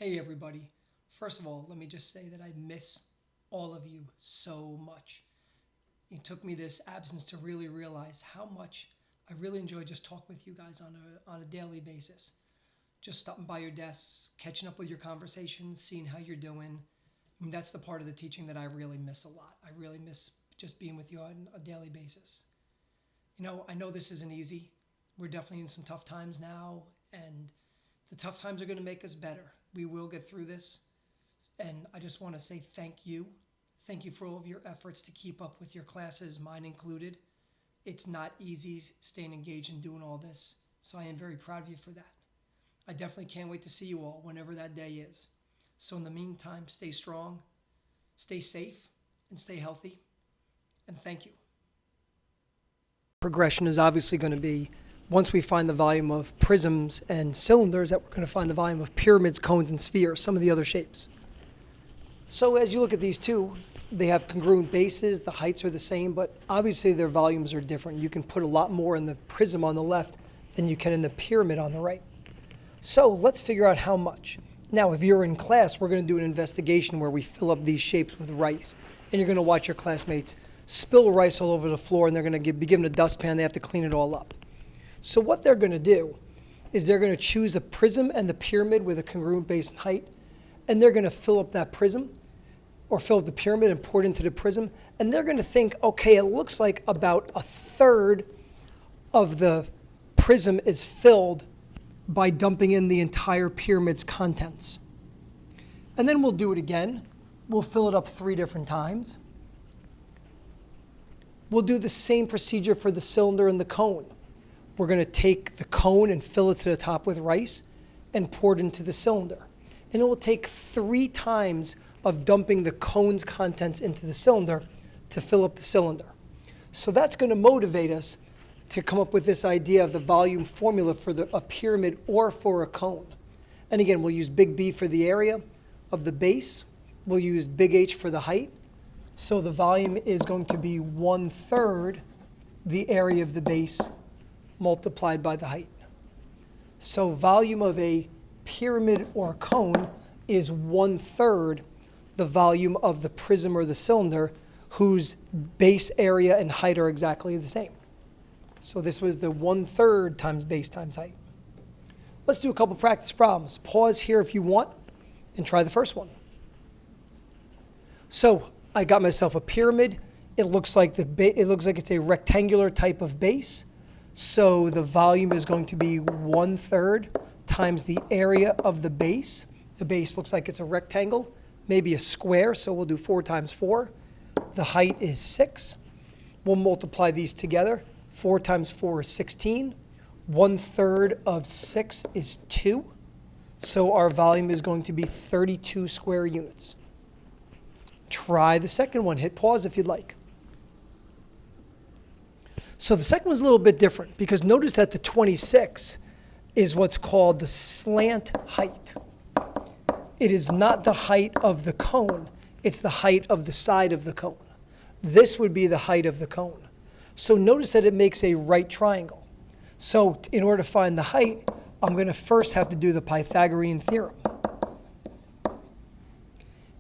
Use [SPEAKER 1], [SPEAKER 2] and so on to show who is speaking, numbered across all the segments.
[SPEAKER 1] Hey everybody. First of all, let me just say that I miss all of you so much. It took me this absence to really realize how much I really enjoy just talking with you guys on a daily basis. Just stopping by your desks, catching up with your conversations, seeing how you're doing. I mean, that's the part of the teaching that I really miss a lot. I really miss just being with you on a daily basis. I know this isn't easy. We're definitely in some tough times now, and the tough times are going to make us better. We will get through this. And I just want to say thank you. Thank you for all of your efforts to keep up with your classes, mine included. It's not easy staying engaged and doing all this. So I am very proud of you for that. I definitely can't wait to see you all whenever that day is. So in the meantime, stay strong, stay safe, and stay healthy. And thank you. Progression is obviously going to be, once we find the volume of prisms and cylinders, that we're going to find the volume of pyramids, cones, and spheres, some of the other shapes. So as you look at these two, they have congruent bases, the heights are the same, but obviously their volumes are different. You can put a lot more in the prism on the left than you can in the pyramid on the right. So let's figure out how much. Now, if you're in class, we're going to do an investigation where we fill up these shapes with rice, and you're going to watch your classmates spill rice all over the floor, and they're going to be given a dustpan. They have to clean it all up. So what they're going to do is they're going to choose a prism and the pyramid with a congruent base and height, and they're going to fill up that prism or fill up the pyramid and pour it into the prism, and they're going to think, okay, it looks like about a third of the prism is filled by dumping in the entire pyramid's contents. And then we'll do it again. We'll fill it up 3 different times. We'll do the same procedure for the cylinder and the cone. We're going to take the cone and fill it to the top with rice and pour it into the cylinder. And it will take 3 times of dumping the cone's contents into the cylinder to fill up the cylinder. So that's going to motivate us to come up with this idea of the volume formula for a pyramid or for a cone. And again, we'll use big B for the area of the base. We'll use big H for the height. So the volume is going to be 1/3 the area of the base multiplied by the height. So volume of a pyramid or cone is 1/3 the volume of the prism or the cylinder, whose base area and height are exactly the same. So this was the 1/3 times base times height. Let's do a couple practice problems. Pause here if you want and try the first one. So I got myself a pyramid. It looks like it's a rectangular type of base. So the volume is going to be 1/3 times the area of the base. The base looks like it's a rectangle, maybe a square, so we'll do 4 times 4. The height is 6. We'll multiply these together. 4 times 4 is 16. 1/3 of 6 is 2. So our volume is going to be 32 square units. Try the second one. Hit pause if you'd like. So the second one's a little bit different because notice that the 26 is what's called the slant height. It is not the height of the cone. It's the height of the side of the cone. This would be the height of the cone. So notice that it makes a right triangle. So in order to find the height, I'm going to first have to do the Pythagorean theorem.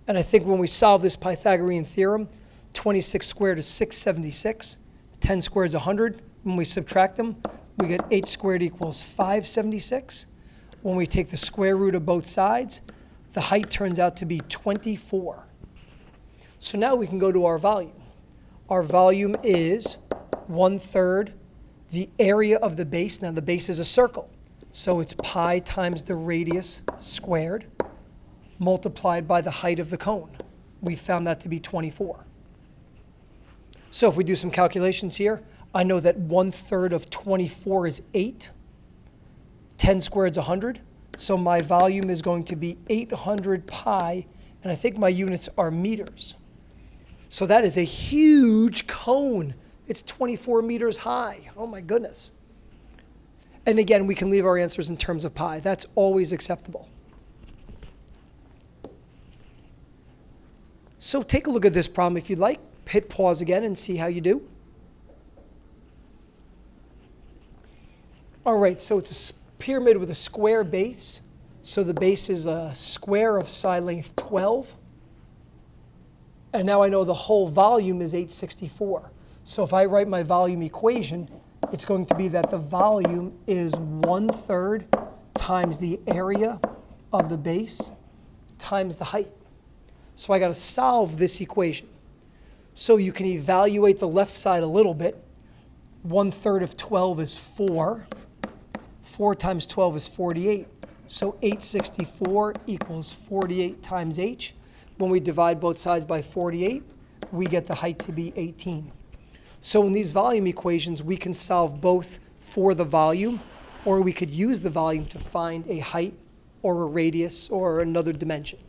[SPEAKER 1] And I think when we solve this Pythagorean theorem, 26 squared is 676. 10 squared is 100. When we subtract them, we get h squared equals 576. When we take the square root of both sides, the height turns out to be 24. So now we can go to our volume. Our volume is 1/3 the area of the base. Now the base is a circle, so it's pi times the radius squared multiplied by the height of the cone. We found that to be 24. So if we do some calculations here, I know that 1/3 of 24 is 8. 10 squared is 100. So my volume is going to be 800 pi, and I think my units are meters. So that is a huge cone. It's 24 meters high. Oh my goodness. And again, we can leave our answers in terms of pi. That's always acceptable. So take a look at this problem if you'd like. Hit pause again and see how you do. All right, so it's a pyramid with a square base. So the base is a square of side length 12. And now I know the whole volume is 864. So if I write my volume equation, it's going to be that the volume is 1/3 times the area of the base times the height. So I got to solve this equation. So you can evaluate the left side a little bit. 1/3 of 12 is 4. 4 times 12 is 48. So 864 equals 48 times h. When we divide both sides by 48, we get the height to be 18. So in these volume equations, we can solve both for the volume, or we could use the volume to find a height or a radius or another dimension.